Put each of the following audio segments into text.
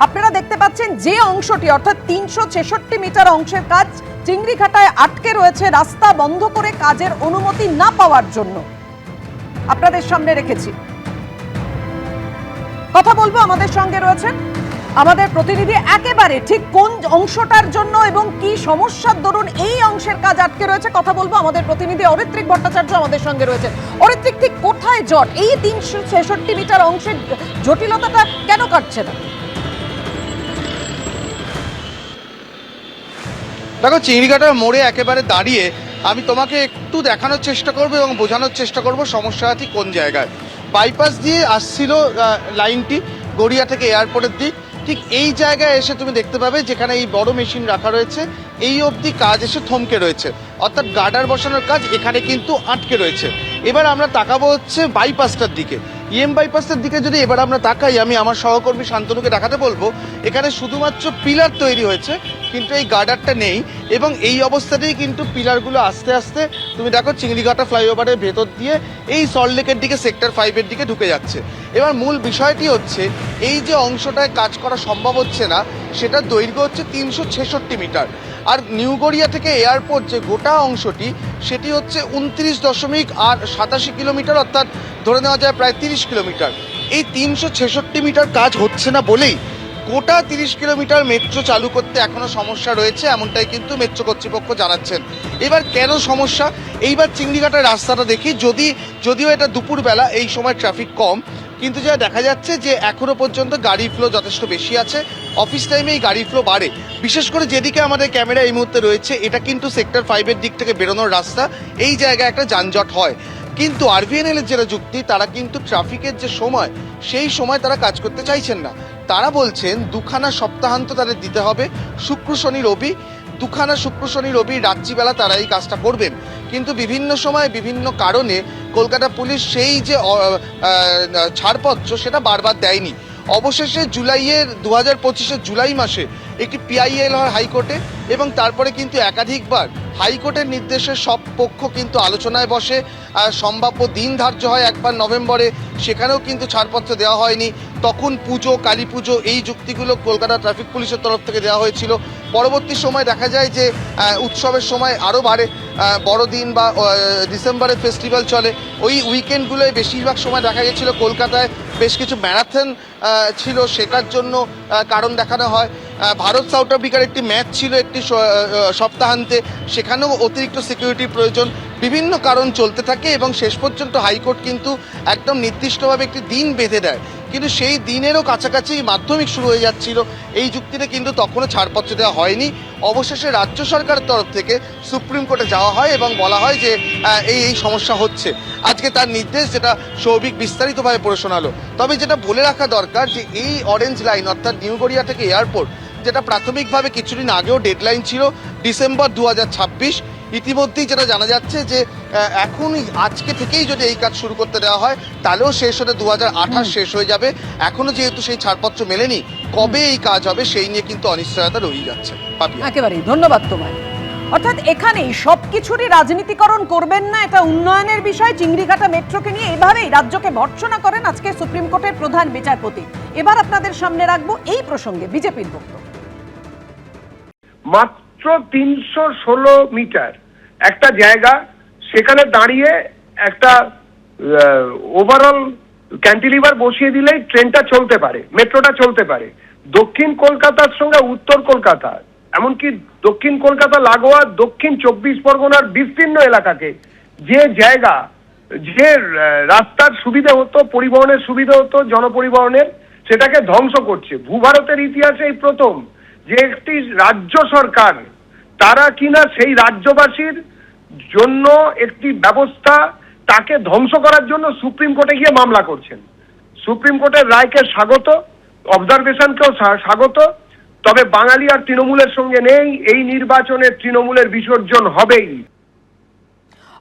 আপনারা দেখতে পাচ্ছেন যে অংশটি অর্থাৎ 366 মিটার অংশের কাজ চিংড়িঘাটায় আটকে রয়েছে রাস্তা বন্ধ করে কাজের অনুমতি না পাওয়ার জন্য। আপনাদের সামনে রেখেছি, কথা বলবো। আমাদের সঙ্গে রয়েছেন আমাদের প্রতিনিধি, একেবারে ঠিক কোন অংশটার জন্য এবং কি সমস্যার দরুন এই অংশের কাজ আটকে রয়েছে কথা বলবো। আমাদের প্রতিনিধি অরিত্রিক ভট্টাচার্য আমাদের সঙ্গে রয়েছে। অরিত্রিক, ঠিক কোথায় জট? এই 366 মিটার অংশের জটিলতাটা কেন কাটছে না? দেখো, চিংড়িঘাটার মোড়ে একেবারে দাঁড়িয়ে আমি তোমাকে একটু দেখানোর চেষ্টা করব এবং বোঝানোর চেষ্টা করব সমস্যাটা ঠিক কোন জায়গায়। বাইপাস দিয়ে আসছিল লাইনটি গড়িয়া থেকে এয়ারপোর্টের দিক, ঠিক এই জায়গায় এসে তুমি দেখতে পাবে যেখানে এই বড় মেশিন রাখা রয়েছে এই অবধি কাজ এসে থমকে রয়েছে, অর্থাৎ গার্ডার বসানোর কাজ এখানে কিন্তু আটকে রয়েছে। এবার আমরা তাকাবো হচ্ছে বাইপাসটার দিকে, বাইপাসের দিকে যদি এবার আমরা তাকাই, আমি আমার সহকর্মী শান্তনুকে দেখাতে বলবো এখানে শুধুমাত্র পিলার তৈরি হয়েছে কিন্তু এই গার্ডারটা নেই, এবং এই অবস্থাতেই কিন্তু পিলারগুলো আস্তে আস্তে তুমি দেখো চিংড়িঘাটা ফ্লাইওভারের ভেতর দিয়ে এই সল্টলেকের দিকে সেক্টর 5-এর দিকে ঢুকে যাচ্ছে। এবার মূল বিষয়টি হচ্ছে এই যে অংশটায় কাজ করা সম্ভব হচ্ছে না সেটার দৈর্ঘ্য হচ্ছে 366 মিটার, আর নিউ গড়িয়া থেকে এয়ারপোর্ট যে গোটা অংশটি সেটি হচ্ছে 29.87 কিলোমিটার, অর্থাৎ ধরে নেওয়া যায় প্রায় 30 কিলোমিটার। এই 366 মিটার কাজ হচ্ছে না বলেই গোটা 30 কিলোমিটার মেট্রো চালু করতে এখনো সমস্যা রয়েছে, এমনটাই কিন্তু মেট্রো কর্তৃপক্ষ জানাচ্ছেন। এবার কেন সমস্যা, এইবার চিংড়িঘাটার রাস্তাটা দেখি, যদিও এটা দুপুরবেলা এই সময় ট্রাফিক কম, কিন্তু যা দেখা যাচ্ছে যে এখনো পর্যন্ত গাড়ি ফ্লো যথেষ্ট বেশি আছে। অফিস টাইমে এই গাড়ি ফ্লো বাড়ে, বিশেষ করে যেদিকে আমাদের ক্যামেরা এই মুহূর্তে রয়েছে এটা কিন্তু সেক্টর 5-এর দিক থেকে বেরোনোর রাস্তা, এই জায়গায় একটা যানজট হয়। কিন্তু আরভিএনএল এর যেটা যুক্তি, তারা কিন্তু ট্রাফিকের যে সময় সেই সময় তারা কাজ করতে চাইছেন না। তারা বলছেন দুখানা সপ্তাহান্ত তাদের দিতে হবে, শুক্র শনি রবি, দুখানা শুক্র শনি রবি রাত্রিবেলা তারা এই কাজটা করবেন। কিন্তু বিভিন্ন সময় বিভিন্ন কারণে কলকাতা পুলিশ সেই যে ছাড়পত্র সেটা বারবার দেয়নি। অবশেষে 2025 জুলাই মাসে একটি পিআইএল হয় হাইকোর্টে, এবং তারপরে কিন্তু একাধিকবার হাইকোর্টের নির্দেশে সব পক্ষ কিন্তু আলোচনায় বসে, সম্ভাব্য দিন ধার্য হয় একবার নভেম্বরে, সেখানেও কিন্তু ছাড়পত্র দেওয়া হয়নি। তখন পুজো, কালী পুজো, এই যুক্তিগুলো কলকাতা ট্রাফিক পুলিশের তরফ থেকে দেওয়া হয়েছিল। পরবর্তী সময় দেখা যায় যে উৎসবের সময় আরও বাড়ে, বড়দিন বা ডিসেম্বরে ফেস্টিভ্যাল চলে, ওই উইকেন্ডগুলোয় বেশিরভাগ সময় দেখা গেছিলো কলকাতায় বেশ কিছু ম্যারাথন ছিল, সেটার জন্য কারণ দেখানো হয়। ভারত সাউথ আফ্রিকার একটি ম্যাচ ছিল একটি সপ্তাহান্তে, সেখানেও অতিরিক্ত সিকিউরিটির প্রয়োজন, বিভিন্ন কারণ চলতে থাকে এবং শেষ পর্যন্ত হাইকোর্ট কিন্তু একদম নির্দিষ্টভাবে একটি দিন বেঁধে দেয়। কিন্তু সেই দিনেরও কাছাকাছি মাধ্যমিক শুরু হয়ে যাচ্ছিল, এই যুক্তিতে কিন্তু তখনও ছাড়পত্র দেওয়া হয়নি। অবশেষে রাজ্য সরকারের তরফ থেকে সুপ্রিম কোর্টে যাওয়া হয় এবং বলা হয় যে এই সমস্যা হচ্ছে। আজকে তার নির্দেশ, যেটা সৌভিক বিস্তারিতভাবে পড়ে শোনালো। তবে যেটা বলে রাখা দরকার যে এই অরেঞ্জ লাইন অর্থাৎ নিউ গড়িয়া থেকে এয়ারপোর্ট, যেটা প্রাথমিকভাবে কিছুদিন আগেও ডেডলাইন ছিল ডিসেম্বর 2026, ইতিমধ্যেই যেটা জানা যাচ্ছে যে এখন আজকে থেকেই যদি এই কাজ শুরু করতে দেওয়া হয় তাহলেও শেষ হতে 2028 শেষ হয়ে যাবে। এখনো যেহেতু সেই ছাড়পত্র মেলেনি, কবে এই কাজ হবে সেই নিয়ে কিন্তু অনিশ্চয়তা রয়ে যাচ্ছে। একেবারেই ধন্যবাদ তোমায়। অর্থাৎ এখানেই সবকিছুরই রাজনীতিকরণ করবেন না, এটা উন্নয়নের বিষয়। চিংড়িঘাটা মেট্রোকে নিয়ে এভাবেই রাজ্যকে ভর্ৎসনা করেন আজকে সুপ্রিম কোর্টের প্রধান বিচারপতি। এবার আপনাদের সামনে রাখবো এই প্রসঙ্গে বিজেপির বক্তব্য। মাত্র 316 মিটার একটা জায়গা, সেখানে দাঁড়িয়ে একটা ওভারঅল ক্যান্টিলিভার বসিয়ে দিলেই ট্রেনটা চলতে পারে, মেট্রোটা চলতে পারে। দক্ষিণ কলকাতার সঙ্গে উত্তর কলকাতা, এমনকি দক্ষিণ কলকাতা লাগোয়া দক্ষিণ 24 পরগনার বিস্তীর্ণ এলাকাকে যে জায়গা, যে রাস্তার সুবিধা হতো, পরিবহনের সুবিধা হতো, জনপরিবহনের, সেটাকে ধ্বংস করছে। ভূভারতের ইতিহাসে এই প্রথম যে একটি রাজ্য সরকার তারা কিনা সেই রাজ্যবাসীর জন্য একটি ব্যবস্থা তাকে ধ্বংস করার জন্য সুপ্রিম কোর্টে গিয়ে মামলা করছেন। সুপ্রিম কোর্টের রায়কে স্বাগত, অবজারভেশনকেও স্বাগত, তবে বাঙালি আর তৃণমূলের সঙ্গে নেই, এই নির্বাচনে তৃণমূলের বিসর্জন হবেই।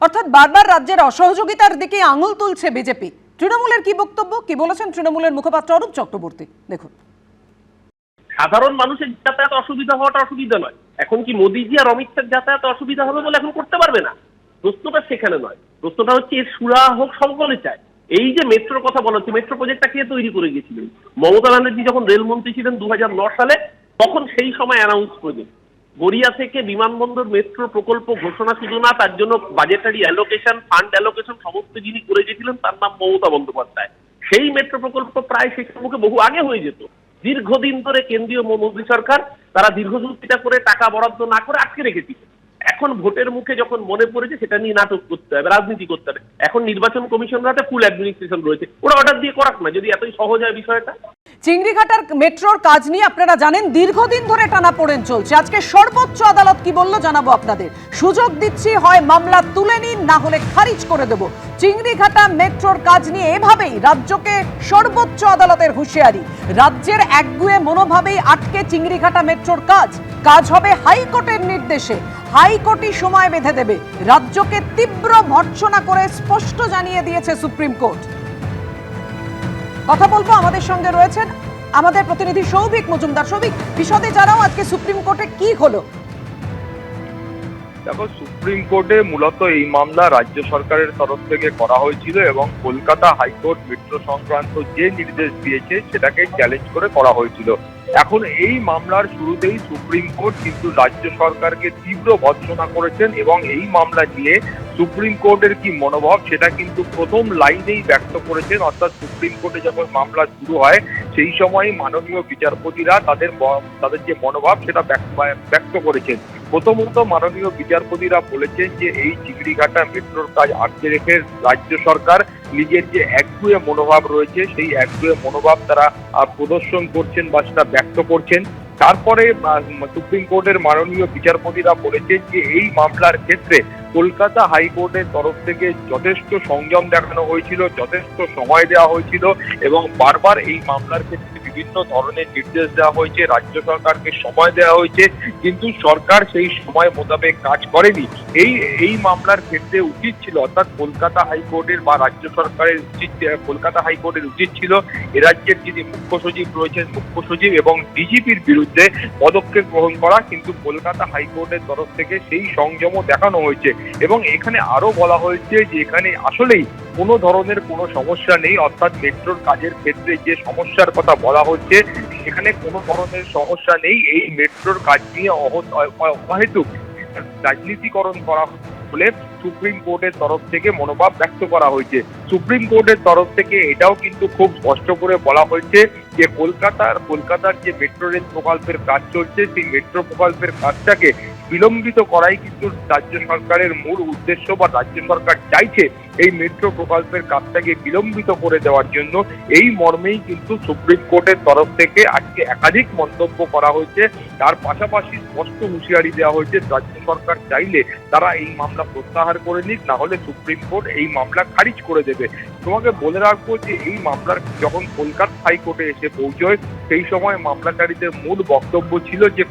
অর্থাৎ বারবার রাজ্যের অসহযোগিতার দিকে আঙুল তুলছে বিজেপি। তৃণমূলের কি বক্তব্য, কি বলেছেন তৃণমূলের মুখপাত্র অরূপ চক্রবর্তী, দেখুন। সাধারণ মানুষের যাতায়াত অসুবিধা হওয়াটা অসুবিধা নয়। এখন কি মোদিজি আর অমিত শাহ যাতায়াত অসুবিধা হবে বলে এখন করতে পারবে না? প্রশ্নটা সেখানে নয়, প্রশ্নটা হচ্ছে এর সুরাহা হোক সকলে চায়, এই যে মেট্রোর কথা বলা হচ্ছে, মেট্রো প্রজেক্টটা কে তৈরি করে গেছিলেন? মমতা ব্যানার্জি যখন রেলমন্ত্রী ছিলেন 2009 সালে, তখন সেই সময় অ্যানাউন্স প্রজেক্ট। গড়িয়া থেকে বিমানবন্দর মেট্রো প্রকল্প ঘোষণা শুধু না, তার জন্য বাজেটারি অ্যালোকেশন, ফান্ড অ্যালোকেশন সমস্ত যিনি করে গেছিলেন তার নাম মমতা বন্দ্যোপাধ্যায়। সেই মেট্রো প্রকল্প প্রায় শেষের মুখে বহু আগে হয়ে যেত। দীর্ঘদিন ধরে কেন্দ্রীয় মোদী সরকার তারা দীর্ঘসূত্রিতা করে টাকা বরাদ্দ না করে আটকে রেখেছিল। এখন ভোটের মুখে যখন মনে পড়েছে সেটা নিয়ে নাটক করতে হবে, রাজনীতি করতে হবে। এখন নির্বাচন কমিশনের হাতে ফুল অ্যাডমিনিস্ট্রেশন রয়েছে, ওরা অর্ডার দিয়ে করাক না, যদি এতই সহজ হয় বিষয়টা। চিংড়িঘাটার মেট্রোর কাজ নিয়ে আপনারা জানেন দীর্ঘদিন ধরে টানাপোড়েন চলছে। আজকে সর্বোচ্চ আদালত কি বলল জানাবো আপনাদের। সুযোগ দিচ্ছি, হয় মামলা তুলে নিন, না হলে খারিজ করে দেব। চিংড়িঘাটা মেট্রোর কাজ নিয়ে এভাবেই রাজ্যকে সর্বোচ্চ আদালতের হুঁশিয়ারি। রাজ্যের একগুঁয়ে মনোভাবেই আটকে চিংড়িঘাটা মেট্রোর কাজ হবে হাইকোর্টের নির্দেশে। হাইকোর্টই সময় বেঁধে দেবে। রাজ্যকে তীব্র ভর্ৎসনা করে স্পষ্ট জানিয়ে দিয়েছে সুপ্রিম কোর্ট। কথা বলবো, আমাদের সঙ্গে রয়েছেন আমাদের প্রতিনিধি সৌভিক মজুমদার। সৌভিক, বিশদে জানাও আজকে সুপ্রিম কোর্টে কি হলো। দেখো, সুপ্রিম কোর্টে মূলত এই মামলা রাজ্য সরকারের তরফ থেকে করা হয়েছিল এবং কলকাতা হাইকোর্ট মেট্রো সংক্রান্ত যে নির্দেশ দিয়েছে সেটাকে চ্যালেঞ্জ করে করা হয়েছিল। এখন এই মামলার শুরুতেই সুপ্রিম কোর্ট কিন্তু রাজ্য সরকারকে তীব্র ভর্ৎসনা করেছেন এবং এই মামলা নিয়ে সুপ্রিম কোর্টের কি মনোভাব সেটা কিন্তু প্রথম লাইনেই ব্যক্ত করেছেন। অর্থাৎ সুপ্রিম কোর্টে যখন মামলা শুরু হয় সেই সময় মাননীয় বিচারপতিরা তাদের যে মনোভাব সেটা ব্যক্ত করেছেন। প্রথমত মাননীয় বিচারপতিরা বলেছেন যে এই চিংড়িঘাটা মেট্রোর কাজ আটকে রেখে রাজ্য সরকার নিজের যে একগুঁয়ে মনোভাব রয়েছে সেই একগুঁয়ে মনোভাব তারা প্রদর্শন করছেন বা সেটা ব্যক্ত করছেন। তারপরে সুপ্রিম কোর্টের মাননীয় বিচারপতিরা বলেছেন যে এই মামলার ক্ষেত্রে কলকাতা হাইকোর্টের তরফ থেকে যথেষ্ট সংযম দেখানো হয়েছিল, যথেষ্ট সময় দেওয়া হয়েছিল এবং বারবার এই মামলার ক্ষেত্রে বিভিন্ন ধরনের নির্দেশ দেওয়া হয়েছে, রাজ্য সরকারকে সময় দেওয়া হয়েছে, কিন্তু সরকার সেই সময় মোতাবেক কাজ করেনি। এই মামলার ক্ষেত্রে উচিত ছিল, অর্থাৎ কলকাতা হাইকোর্টের বা রাজ্য সরকারের কলকাতা হাইকোর্টের উচিত ছিল এ রাজ্যের যিনি মুখ্য সচিব রয়েছেন, মুখ্য সচিব এবং ডিজিপির বিরুদ্ধে পদক্ষেপ গ্রহণ করা, কিন্তু কলকাতা হাইকোর্টের তরফ থেকে সেই সংযমও দেখানো হয়েছে। এবং এখানে আরো বলা হয়েছে যে এখানে আসলেই কোনো ধরনের কোনো সমস্যা নেই, অর্থাৎ মেট্রোর কাজের ক্ষেত্রে যে সমস্যার কথা বলা হচ্ছে সেখানে কোনো ধরনের সমস্যা নেই। এই মেট্রোর কাজ নিয়ে অহেতুক রাজনীতিকরণ করা বলে সুপ্রিম কোর্টের তরফ থেকে মনোভাব ব্যক্ত করা হয়েছে। সুপ্রিম কোর্টের তরফ থেকে এটাও কিন্তু খুব স্পষ্ট করে বলা হয়েছে যে কলকাতার যে মেট্রো রেল প্রকল্পের কাজ চলছে সেই মেট্রো প্রকল্পের কাজটাকে বিলম্বিত করাই কিন্তু রাজ্য সরকারের মূল উদ্দেশ্য, বা রাজ্য সরকার চাইছে এই মেট্রো প্রকল্পের কাজটাকে বিলম্বিত করে দেওয়ার জন্য। এই মর্মেই কিন্তু সুপ্রিম কোর্টের তরফ থেকে আজকে একাধিক মন্তব্য করা হয়েছে। তার পাশাপাশি স্পষ্ট হুঁশিয়ারি দেওয়া হয়েছে রাজ্য সরকার চাইলে তারা এই মামলা প্রত্যাহার করে নিক, না হলে সুপ্রিম কোর্ট এই মামলা খারিজ করে দেবে। তোমাকে বলে রাখবো যে এই মামলার যখন কলকাতা হাইকোর্টে এসে পৌঁছয় সেই সময় মামলাকারীদের মূল বক্তব্য ছিল যে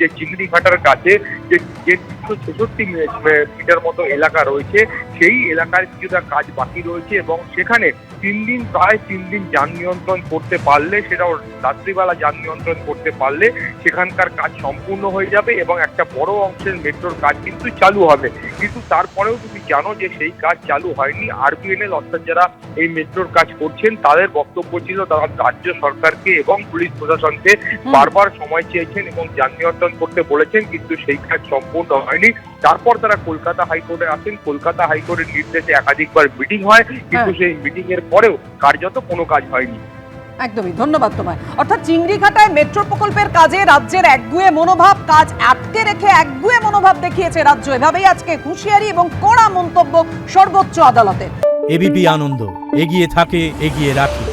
যে চিংড়িঘাটার কাছে যে 366 মিটার মতো এলাকা রয়েছে সেই এলাকার কিছুটা কাজ বাকি রয়েছে এবং সেখানে প্রায় 3 দিন যান নিয়ন্ত্রণ করতে পারলে, সেটাও রাত্রিবেলা যান নিয়ন্ত্রণ করতে পারলে সেখানকার কাজ সম্পূর্ণ হয়ে যাবে এবং একটা বড় অংশের মেট্রোর কাজ কিন্তু চালু হবে। কিন্তু তারপরেও তুমি জানো যে সেই কাজ চালু হয়নি। আরবিএনএল অর্থাৎ যারা এই মেট্রোর কাজ করছেন তাদের বক্তব্য ছিল তারা রাজ্য সরকারকে এবং পুলিশ প্রশাসনকে বারবার সময় চেয়েছেন এবং যান নিয়ন্ত্রণ করতে বলেছেন, কিন্তু সেই কাজ সম্পূর্ণ হয়নি। তারপর তারা কলকাতা হাইকোর্টে আসেন, কলকাতা হাইকোর্টের নির্দেশে একাধিকবার মিটিং হয়, কিন্তু সেই মিটিং এর পরেও কার্যত কোনো কাজ হয়নি। একদমই, ধন্যবাদ তোমায়। অর্থাৎ চিংড়িঘাটায় মেট্রো প্রকল্পের কাজে রাজ্যের একগুঁয়ে মনোভাব, কাজ আটকে রেখে একগুঁয়ে মনোভাব দেখিয়েছে রাজ্য। এভাবেই আজকে হুঁশিয়ারি এবং কড়া মন্তব্য সর্বোচ্চ আদালতে। এবিপি আনন্দ, এগিয়ে থাকে, এগিয়ে রাখে।